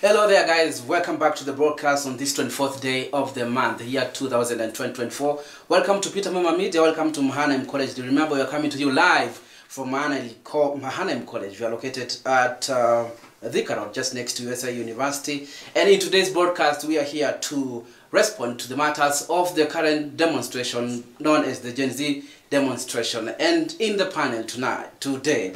Hello there guys, welcome back to the broadcast on this 24th day of the month, year 2024. Welcome to Peter Mema Media, welcome to Mahanaim College. Do you remember we are coming to you live from Mahanaim College. We are located at Thika Road, just next to USA University. And in today's broadcast, we are here to respond to the matters of the current demonstration known as the Genz Z demonstration. And in the panel today,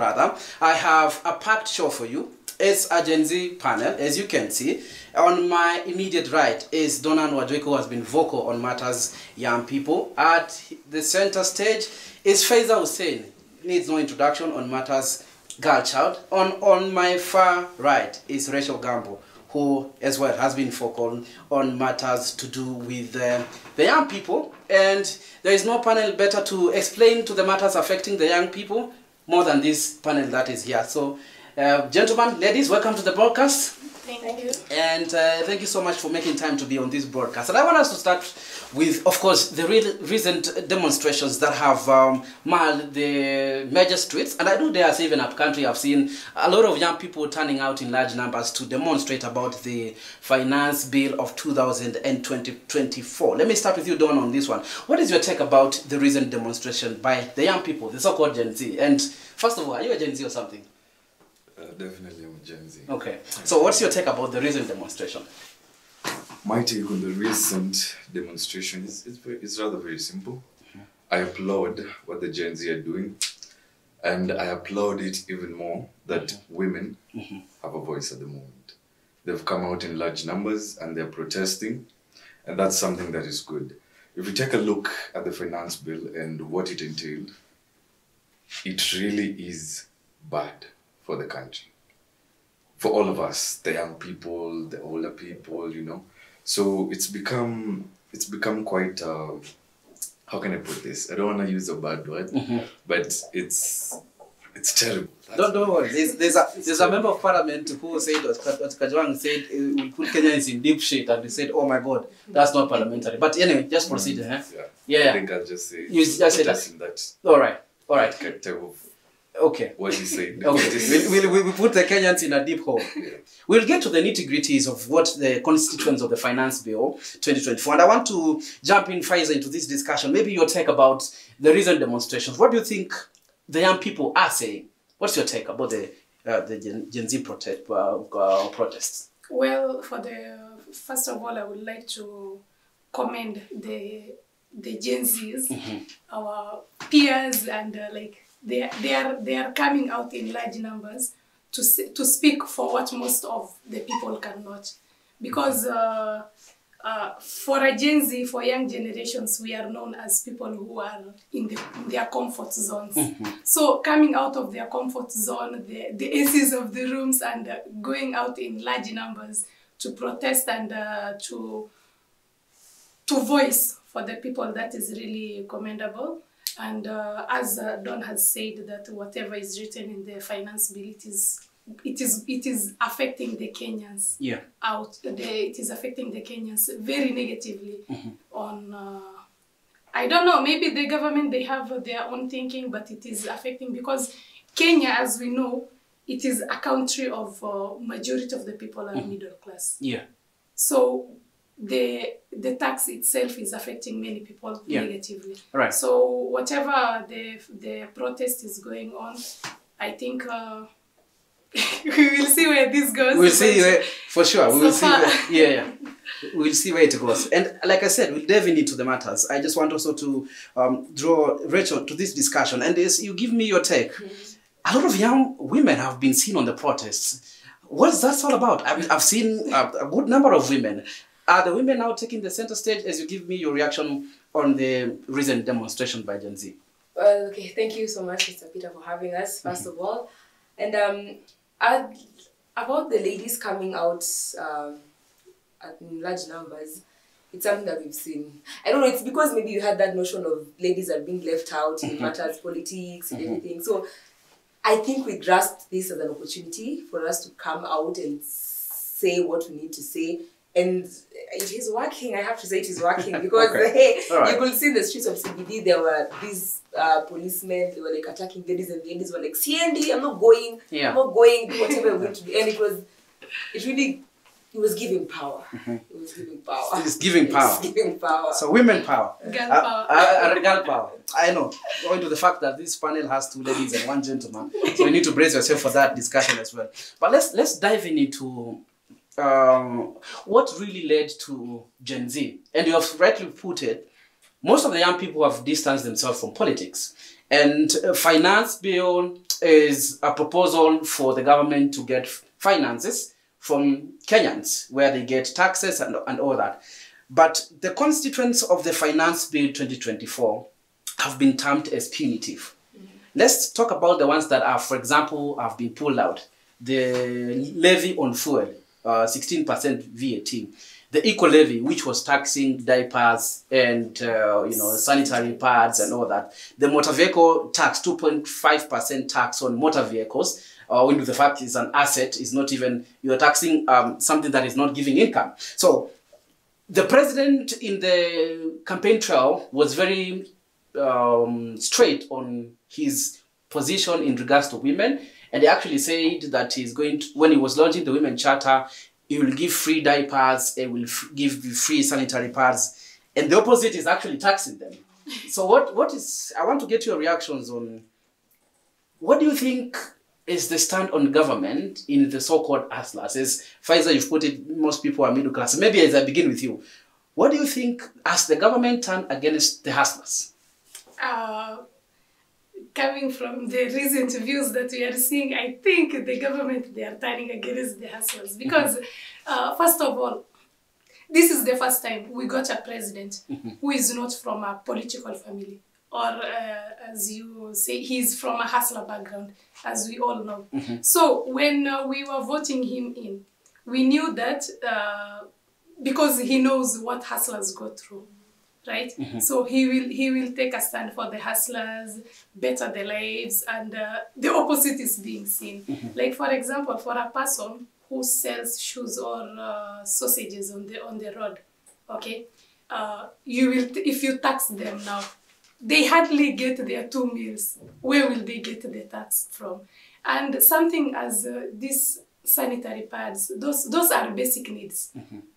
I have a packed show for you. It's a Genz Z panel, as you can see. On my immediate right is Donna Nwajweko, who has been vocal on matters young people. At the center stage is Faiza Hussein, needs no introduction on matters girl child. On my far right is Rachel Gambo, who as well has been vocal on matters to do with the young people. And there is no panel better to explain to the matters affecting the young people more than this panel that is here. So gentlemen, ladies, welcome to the broadcast. Thank you. And thank you so much for making time to be on this broadcast. And I want us to start with, of course, the recent demonstrations that have marred the major streets. And I do dare say even up country, I've seen a lot of young people turning out in large numbers to demonstrate about the finance bill of 2024. Let me start with you, Don, on this one. What is your take about the recent demonstration by the young people, the so-called Genz Z? And first of all, are you a Genz Z or something? Definitely I'm a Genz Z. Okay. So what's your take about the recent demonstration? My take on the recent demonstration is rather very simple. I applaud what the Genz Z are doing, and I applaud it even more that women have a voice at the moment. They've come out in large numbers and they're protesting, and that's something that is good. If you take a look at the finance bill and what it entailed, it really is bad for the country, for all of us, the young people, the older people, you know. So it's become quite, how can I put this? I don't want to use a bad word, but it's terrible. Don't worry. There's a member of parliament who said, what Kajwang said, we put Kenyans in deep shit, and they said, oh my God, that's not parliamentary. But anyway, just proceed. Yeah. I think I'll just say, you just say that. All right. Type of okay. What you say. Okay. We put the Kenyans in a deep hole. Yeah. We'll get to the nitty-gritties of what the constituents of the Finance Bill 2024. And I want to jump in, Faiza, into this discussion. Maybe your take about the recent demonstrations. What do you think the young people are saying? What's your take about the Genz Z protests? Well, first of all, I would like to commend the Genz Zs, our peers, and they are coming out in large numbers to speak for what most of the people cannot. Because for a Genz Z, for young generations, we are known as people who are in their comfort zones. So coming out of their comfort zone, the ACs of the rooms, and going out in large numbers to protest and to voice for the people, that is really commendable. And as Don has said, that whatever is written in the finance bill, it is affecting the Kenyans. Yeah. It is affecting the Kenyans very negatively. On I don't know, maybe the government, they have their own thinking, but it is affecting, because Kenya, as we know, it is a country of majority of the people are middle class. Yeah. So the tax itself is affecting many people negatively. Right. So whatever the protest is going on, I think we will see where this goes. We'll see where, for sure. We will see where, we'll see where it goes. And like I said, we'll delve into the matters. I just want also to draw Rachel to this discussion. And you give me your take. A lot of young women have been seen on the protests. What's that all about? I've seen a good number of women. Are the women now taking the center stage, as you give me your reaction on the recent demonstration by Genz Z? Well, okay, thank you so much, Mr. Peter, for having us, first of all. And about the ladies coming out in large numbers, it's something that we've seen. I don't know, it's because maybe you had that notion of ladies are being left out in matters, politics, and everything. So I think we grasped this as an opportunity for us to come out and say what we need to say. And it is working, I have to say it is working, because you could see in the streets of CBD, there were these policemen, they were like attacking ladies, and the ladies were like, CND, I'm not going, I'm not going, do whatever we're going to do. And it really He was giving power. He was giving power. He's giving power. He's giving power. So women power. Girl power. Girl power. I know. Going to the fact that this panel has 2 ladies and 1 gentleman, so you need to brace yourself for that discussion as well. But let's dive into what really led to Gen Z. And you have rightly put it. Most of the young people have distanced themselves from politics, and finance bill is a proposal for the government to get finances from Kenyans, where they get taxes and all that. But the constituents of the Finance Bill 2024 have been termed as punitive. Let's talk about the ones that are, for example, have been pulled out. The levy on fuel, 16% VAT. The eco levy, which was taxing diapers and sanitary pads and all that. The motor vehicle tax, 2.5% tax on motor vehicles. When the fact is an asset, is not even, you're taxing something that is not giving income. So the president in the campaign trail was very straight on his position in regards to women. And he actually said that he's going to, when he was launching the Women Charter, he will give free diapers, he will give free sanitary pads. And the opposite is actually taxing them. So what is, I want to get your reactions on, what do you think is the stand on government in the so-called hustlers? As Pfizer, you've put it, most people are middle class. Maybe as I begin with you, what do you think has the government turned against the hustlers? Coming from the recent views that we are seeing, I think the government, they are turning against the hustlers. Because, first of all, this is the first time we got a president who is not from a political family. Or, as you say, he's from a hustler background, as we all know. So, when we were voting him in, we knew that because he knows what hustlers go through, right? So, he will take a stand for the hustlers, better their lives, and the opposite is being seen. Like, for example, for a person who sells shoes or sausages on the road, okay? You will, if you tax them now, they hardly get their 2 meals. Where will they get the tax from? And something as these sanitary pads, those are basic needs.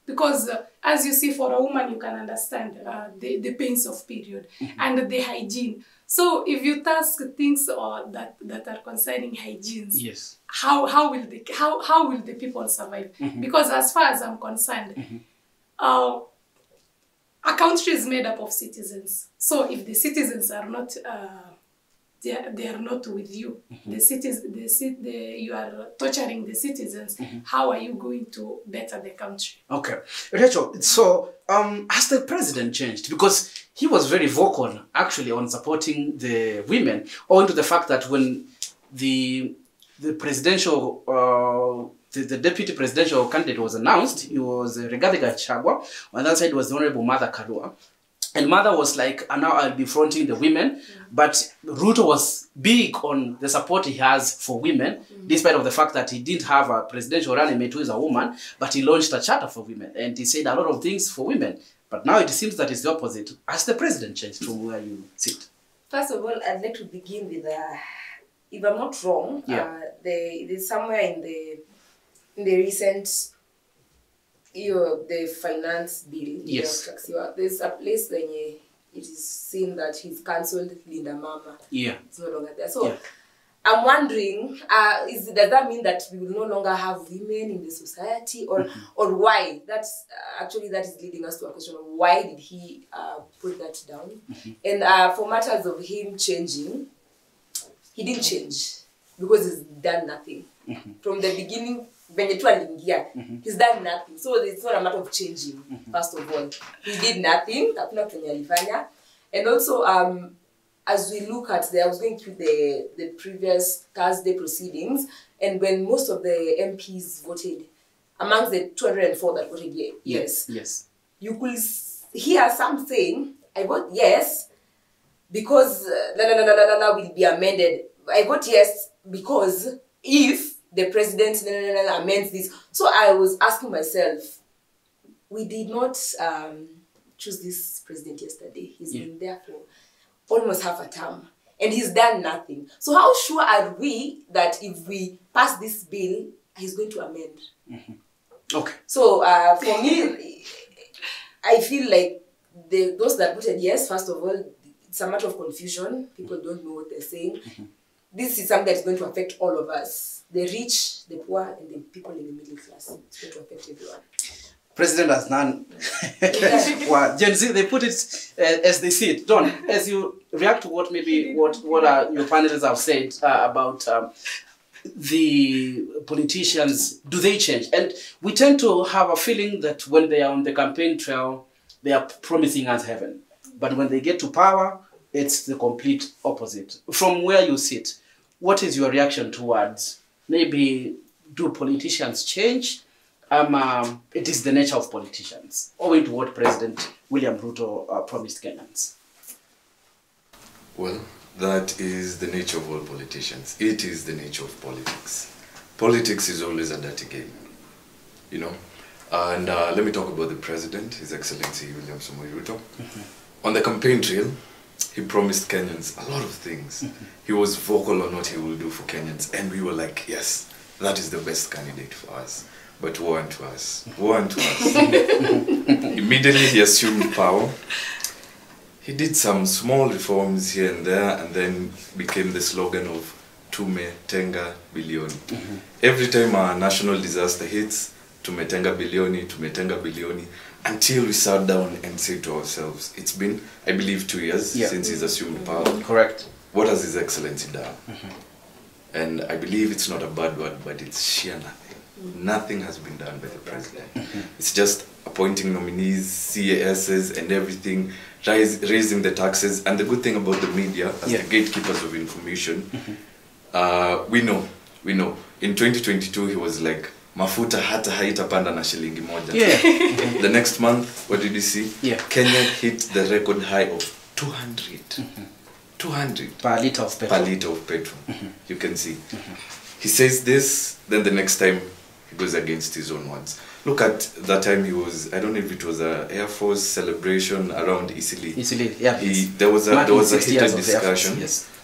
Because as you see, for a woman, you can understand the pains of period and the hygiene. So if you task things that are concerning hygiene, yes, how will the people survive? Because as far as I'm concerned, a country is made up of citizens. So if the citizens are not, they are not with you, you are torturing the citizens. How are you going to better the country? Okay, Rachel. So has the president changed? Because he was very vocal, actually, on supporting the women, owing to the fact that when the presidential the deputy presidential candidate was announced, it was Rigathi Gachagua. On the other side was the Honorable Martha Karua. And Martha was like, now I'll be fronting the women. But Ruto was big on the support he has for women, despite of the fact that he didn't have a presidential running mate who is a woman, but he launched a charter for women. And he said a lot of things for women. But now it seems that it's the opposite. Has the president changed from where you sit? First of all, I'd like to begin with, if I'm not wrong, there's somewhere in the recent, the finance bill, yes, there's a place where it is seen that he's cancelled Linda Mama. Yeah, it's no longer there. So I'm wondering, does that mean that we will no longer have women in the society, or why? That's actually, that is leading us to a question of why did he put that down? And for matters of him changing, he didn't change because he's done nothing from the beginning. He's done nothing. So it's not a matter of changing, first of all. He did nothing. And also, as we look at I was going through the previous Thursday proceedings, and when most of the MPs voted, amongst the 204 that voted yes, you could hear some saying, I vote yes because will be amended. I vote yes because if the president amends this. So I was asking myself, we did not choose this president yesterday. He's been there for almost half a term, and he's done nothing. So how sure are we that if we pass this bill, he's going to amend? Okay. So for me, I feel like those that voted yes, first of all, it's a matter of confusion. People don't know what they're saying. This is something that's going to affect all of us. The rich, the poor, and the people in the middle class. It's going to affect everyone. President has none. Well, Gen Z, they put it as they see it. Don, as you react to what your panelists have said about the politicians, do they change? And we tend to have a feeling that when they are on the campaign trail, they are promising us heaven. But when they get to power, it's the complete opposite. From where you sit, what is your reaction towards maybe do politicians change? It is the nature of politicians, owing to what President William Ruto promised Kenyans. Well, that is the nature of all politicians. It is the nature of politics. Politics is always a dirty game, you know. And let me talk about the president, His Excellency William Ruto. On the campaign trail, he promised Kenyans a lot of things. He was vocal on what he will do for Kenyans, and we were like, yes, that is the best candidate for us. But woe unto us. Woe unto us. Immediately he assumed power. He did some small reforms here and there, and then became the slogan of Tumetenga Bilioni. Every time a national disaster hits, Tumetenga Bilioni, until we sat down and said to ourselves, it's been, I believe, 2 years since he's assumed power. Correct. What has His Excellency done? And I believe it's not a bad word, but it's sheer nothing. Nothing has been done by the president. It's just appointing nominees, CASs and everything, raising the taxes. And the good thing about the media, as the gatekeepers of information, we know. In 2022, he was like, mafuta hata haitapanda na shilingi moja. The next month, what did you see? Kenya hit the record high of 200. 200 per liter of petrol. Per liter of petrol. You can see. He says this, then the next time he goes against his own words. Look at that time he was, I don't know if it was an Air Force celebration around Isili. Yeah. There was a heated discussion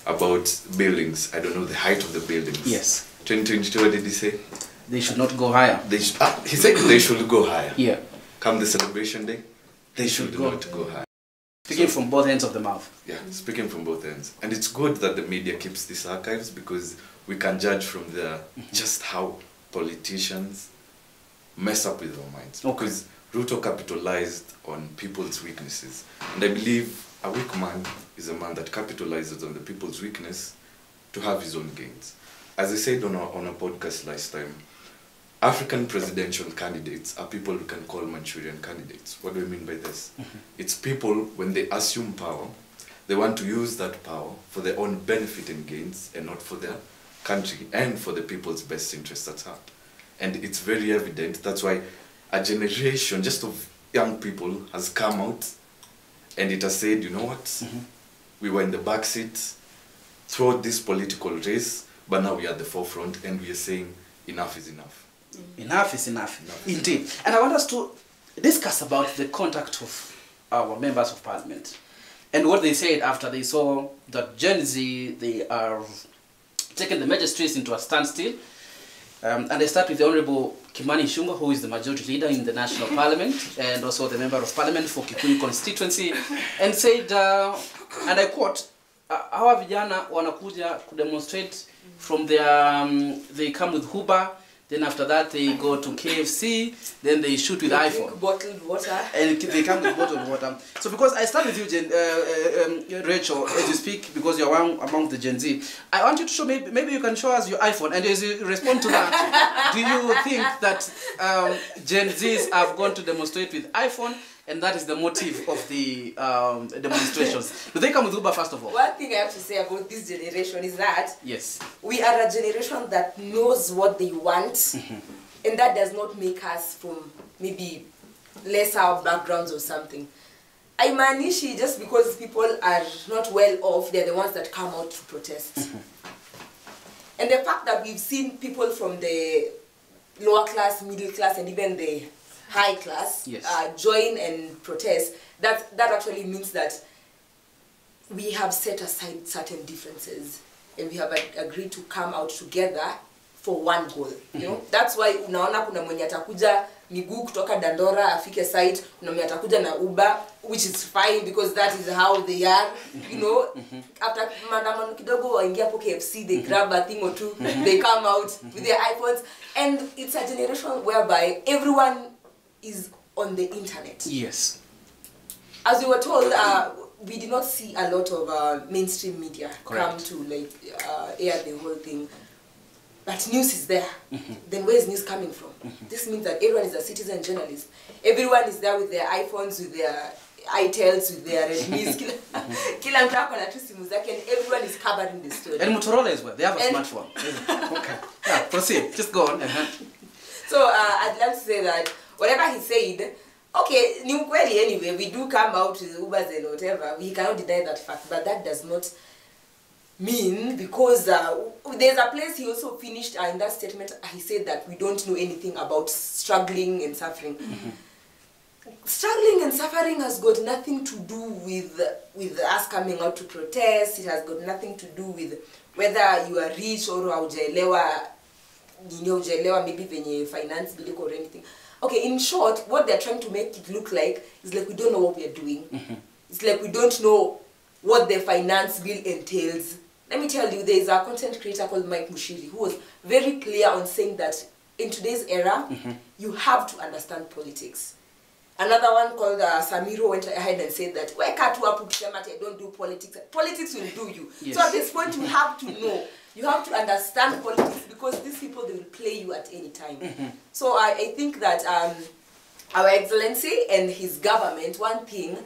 about buildings. I don't know the height of the buildings. Yes. 2022, what did he say? They should not go higher. He said they should go higher. Yeah. Come the celebration day, they should not go higher. Speaking from both ends of the mouth. Yeah, speaking from both ends. And it's good that the media keeps these archives because we can judge from there just how politicians mess up with our minds. Because Ruto capitalized on people's weaknesses. And I believe a weak man is a man that capitalizes on the people's weakness to have his own gains. As I said on a podcast last time, African presidential candidates are people who can call Manchurian candidates. What do I mean by this? It's people, when they assume power, they want to use that power for their own benefit and gains and not for their country and for the people's best interests at heart. And it's very evident. That's why a generation just of young people has come out and it has said, you know what? We were in the back seat throughout this political race, but now we are at the forefront and we are saying enough is enough. Enough is enough. Indeed. And I want us to discuss about the conduct of our members of parliament and what they said after they saw that Gen Z, they are taking the magistrates into a standstill. And I start with the Honorable Kimani Ichung'wah, who is the majority leader in the National Parliament and also the Member of Parliament for Kikuyu constituency, and said, and I quote, hawa vijana wanakuja to demonstrate from their, they come with Uber, then after that they go to KFC, then they shoot with iPhone. Bottled water. And they come with bottled water. So because I start with you, Rachel, as you speak, because you're one among the Gen Z, I want you to show, maybe you can show us your iPhone, and as you respond to that, do you think that Gen Zs have gone to demonstrate with iPhone, and that is the motive of the demonstrations? Do they come with Uber, first of all? One thing I have to say about this generation is that yes, we are a generation that knows what they want, and that does not make us from maybe lesser backgrounds or something. I manishi just because people are not well off, they're the ones that come out to protest. And the fact that we've seen people from the lower class, middle class, and even the high class join and protest, that actually means that we have set aside certain differences and we have agreed to come out together for one goal. You know, that's why unaona kuna mwenye atakuja miguu kutoka Dandora afike site, kuna mwenye atakuja na Uber, which is fine because that is how they are. You know, after maandamano kidogo waingia hapo KFC, they grab a thing or two, they come out with their iPhones, and it's a generation whereby everyone is on the internet. Yes. As we were told, we did not see a lot of mainstream media come to like air the whole thing. But news is there. Then where is news coming from? This means that everyone is a citizen journalist. Everyone is there with their iPhones, with their iTels, with their Redmis. Kila mtu ako na tu simu zake, and everyone is covering the story. And Motorola as well. They have a smartphone. Okay. Yeah, proceed. Just go on. So I'd love to say that whatever he said, okay, ni ukweli anyway, we do come out with Ubers and whatever. We cannot deny that fact, but that does not mean, because there's a place he also finished in that statement, he said that we don't know anything about struggling and suffering. Struggling and suffering has got nothing to do with us coming out to protest. It has got nothing to do with whether you are rich or haujaelewa maybe venye finance bill or anything. Okay, in short, what they're trying to make it look like is like we don't know what we are doing. It's like we don't know what the finance bill entails. Let me tell you, there is a content creator called Mike Mushiri who was very clear on saying that in today's era, you have to understand politics. Another one called Samiro went ahead and said that, why can't you I don't do politics? Politics will do you. Yes. So at this point, you have to know. You have to understand politics, because these people, they will play you at any time. So I think that Our Excellency and his government, one thing,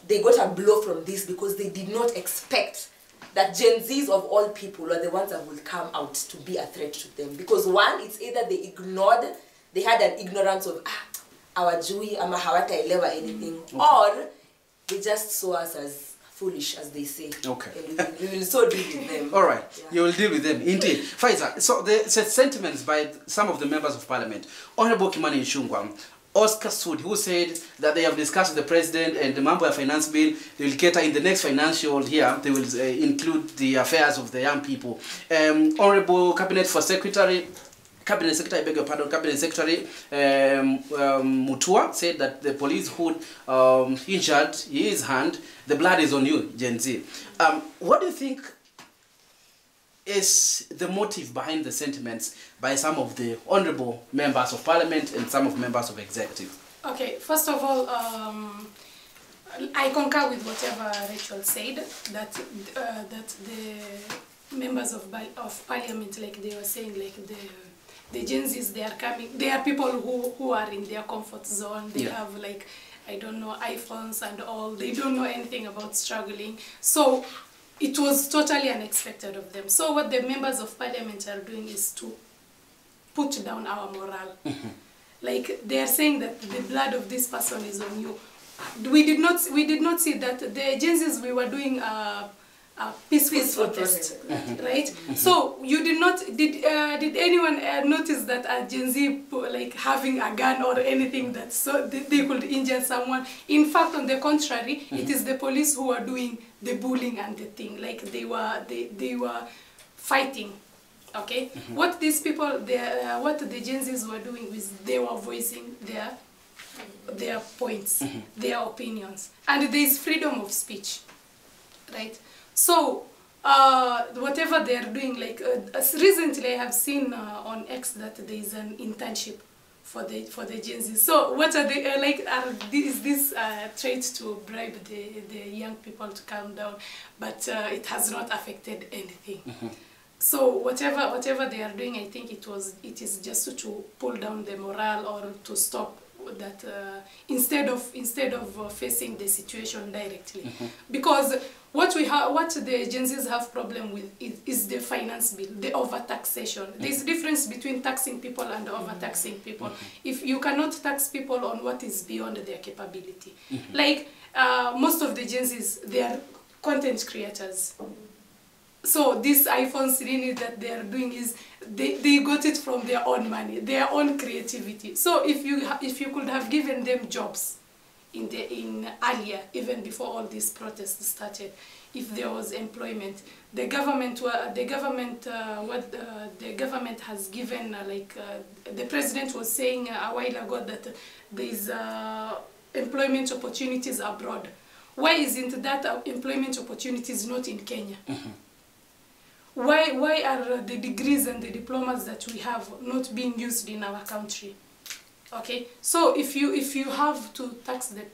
they got a blow from this because they did not expect that Gen Zs of all people are the ones that will come out to be a threat to them. Because one, it's either they ignored, they had an ignorance of, our Jewy, ama hawataelewa anything, or they just saw us as foolish, as they say. Okay. And we will so deal with them. All right. Yeah. You will deal with them, indeed. Faiza, so the sentiments by some of the members of parliament, Honorable Kimani Ichung'wah, Oscar Sud, who said that they have discussed with the president and the Mambo Finance Bill, they will cater in the next financial year, they will include the affairs of the young people. Honorable Cabinet Secretary, Mutua said that the police who injured his hand, the blood is on you, Gen Z. What do you think is the motive behind the sentiments by some of the honorable members of parliament and some of members of executive? Okay, first of all, I concur with whatever Rachel said, that the members of parliament, like they were saying, like the Gen Zs, they are coming, they are people who are in their comfort zone, they have like, I don't know, iPhones and all, they don't know anything about struggling. So it was totally unexpected of them. So what the members of parliament are doing is to put down our morale. Like they are saying that the blood of this person is on you. We did not see that the Gen Zs, we were doing a peaceful protest, right? So you did anyone notice that a Gen Z like having a gun or anything that so they could injure someone? In fact, on the contrary, it is the police who are doing the bullying and the thing. Like they were fighting. Okay, what these people, what the Gen Zs were doing was they were voicing their points, their opinions, and there is freedom of speech, right? So whatever they are doing, like recently I have seen on X that there is an internship for the Gen Z. So what are they like? Is this trait to bribe the young people to calm down? But it has not affected anything. So whatever they are doing, I think it is just to pull down the morale or to stop that instead of facing the situation directly. Because what the Gen Zs have problem with is the finance bill, the overtaxation. There's a difference between taxing people and overtaxing people. If you cannot tax people on what is beyond their capability, like most of the Gen Zs, they are content creators. So these iPhones really that they are doing is they got it from their own money, their own creativity. So if you could have given them jobs in earlier, even before all these protests started, if there was employment. The government has given the president was saying a while ago that there is employment opportunities abroad. Why isn't that employment opportunities not in Kenya? Why are the degrees and the diplomas that we have not being used in our country? Okay, so if you have to tax the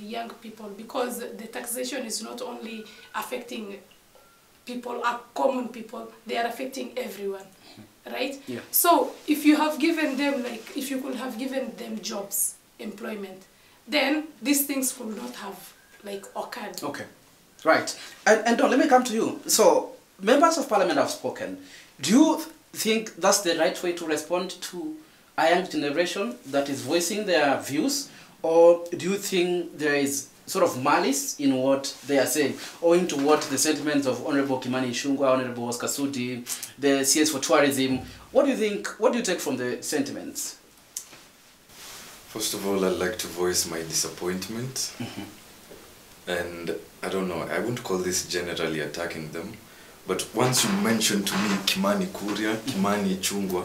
young people, because the taxation is not only affecting people, common people, they are affecting everyone, right? Yeah. So if you have given them, if you could have given them jobs, employment, then these things could not have occurred. Okay, right. And Don, let me come to you. So members of parliament have spoken. Do you think that's the right way to respond to a young generation that is voicing their views, or do you think there is sort of malice in what they are saying, owing to what the sentiments of Honorable Kimani Ichung'wah, Honorable Oscar Sudi, the CS for Tourism? What do you think? What do you take from the sentiments? First of all, I'd like to voice my disappointment. And I don't know, I wouldn't call this generally attacking them, but once you mention to me Kimani Kuria, Kimani Ichung'wah,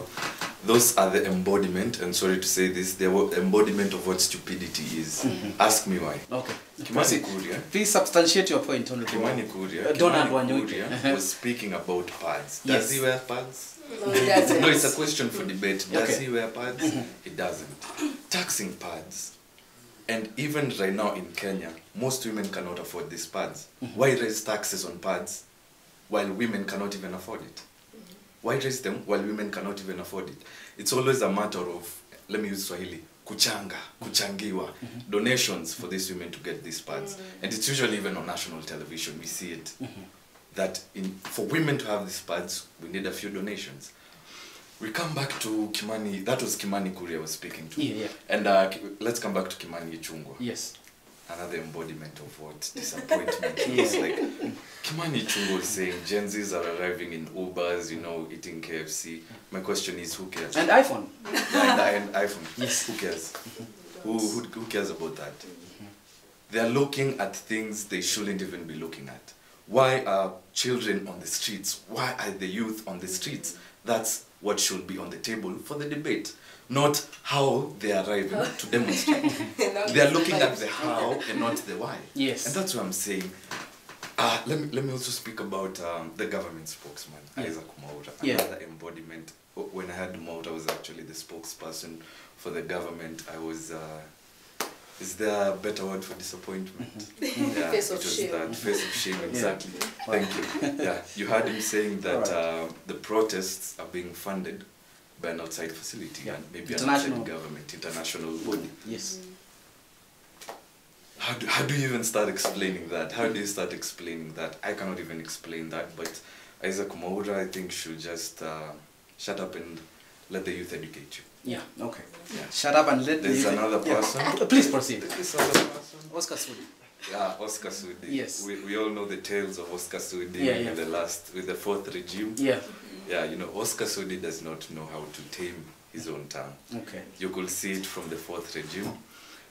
those are the embodiment, and sorry to say this, they were embodiment of what stupidity is. Ask me why. Okay. Kimani Kuria, please substantiate your point, Honorable. Kimani Kuria was speaking about pads. Does he wear pads? No, he doesn't. No, it's a question for debate. Does Okay. he wear pads? He doesn't. Taxing pads. And even right now in Kenya, most women cannot afford these pads. Why raise taxes on pads while women cannot even afford it? Why raise them while women cannot even afford it? It's always a matter of, let me use Swahili, kuchanga, kuchangiwa, donations for these women to get these pads. And it's usually even on national television, we see it. That for women to have these pads, we need a few donations. We come back to Kimani, that was Kimani Kuria was speaking to. Yeah. And let's come back to Kimani Ichung'wah. Yes. Another embodiment of what disappointment is. Like Kimani Ichung'wah is saying Gen Zs are arriving in Ubers, eating KFC. My question is, who cares? And iPhone. And iPhone. Yes. Who cares? Who cares about that? They are looking at things they shouldn't even be looking at. Why are children on the streets? Why are the youth on the streets? That's what should be on the table for the debate, not how they are arriving to demonstrate. They are looking at the how and not the why. Yes. And that's what I'm saying. Let me also speak about the government spokesman, Isaac Mwaura, another embodiment. When I had Mwaura, I was actually the spokesperson for the government. I was, is there a better word for disappointment? Yeah, Face of shame. that face of shame, exactly. Thank you. Yeah, you heard him saying that the protests are being funded by an outside facility, and maybe an outside government, international body. Yes. How do you even start explaining that? How do you start explaining that? I cannot even explain that, but Isaac Mwaura, I think, should just shut up and let the youth educate you. Yeah, okay. Yeah. Shut up and let There's another person. Please proceed. This other person. Oscar Sudi. Yeah, Oscar Sudi. Yes. We all know the tales of Oscar Sudi with the fourth regime. Yeah. Yeah, Oscar Sudi does not know how to tame his own tongue. Okay. You could see it from the fourth regime.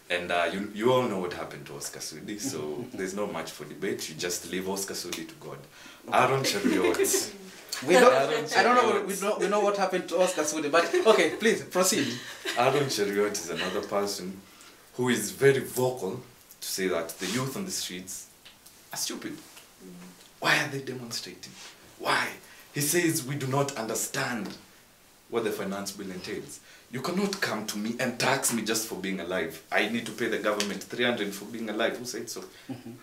And you all know what happened to Oscar Sudi, so there's not much for debate. You just leave Oscar Sudi to God. Aaron Cheruiyot. We know what happened to Oscar Sudi, but okay, please proceed. Aaron Cheruiyot is another person who is very vocal to say that the youth on the streets are stupid. Why are they demonstrating? Why? He says we do not understand what the finance bill entails. You cannot come to me and tax me just for being alive. I need to pay the government 300 for being alive. Who said so?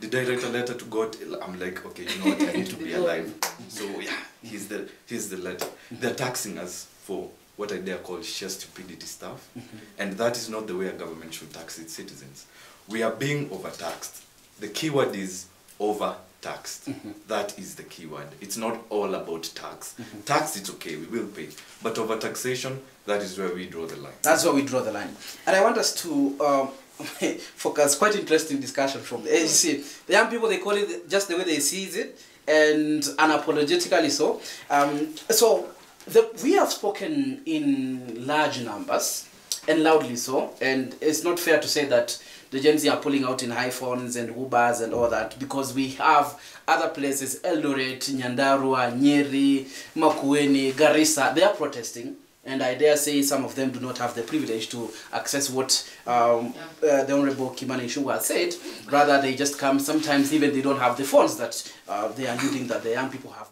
Did I write a letter to God? I'm like, okay, you know what? I need to be alive. So yeah, here's the letter. They're taxing us for what I dare call sheer stupidity stuff. And that is not the way a government should tax its citizens. We are being overtaxed. The key word is overtaxed. That is the key word. It's not all about tax. Tax, it's okay, we will pay. But overtaxation, that is where we draw the line. That's where we draw the line. And I want us to focus, quite interesting discussion from the AGC. The young people, they call it just the way they see it, and unapologetically so. So we have spoken in large numbers, and loudly so. And it's not fair to say that the Gen Z are pulling out in iPhones and Ubers and all that, because we have other places, Eldoret, Nyandarua, Nyeri, Makueni, Garissa, they are protesting. And I dare say some of them do not have the privilege to access what the Honorable Kimani Ichung'wah said. Rather, they just come, sometimes even they don't have the phones that they are using that the young people have.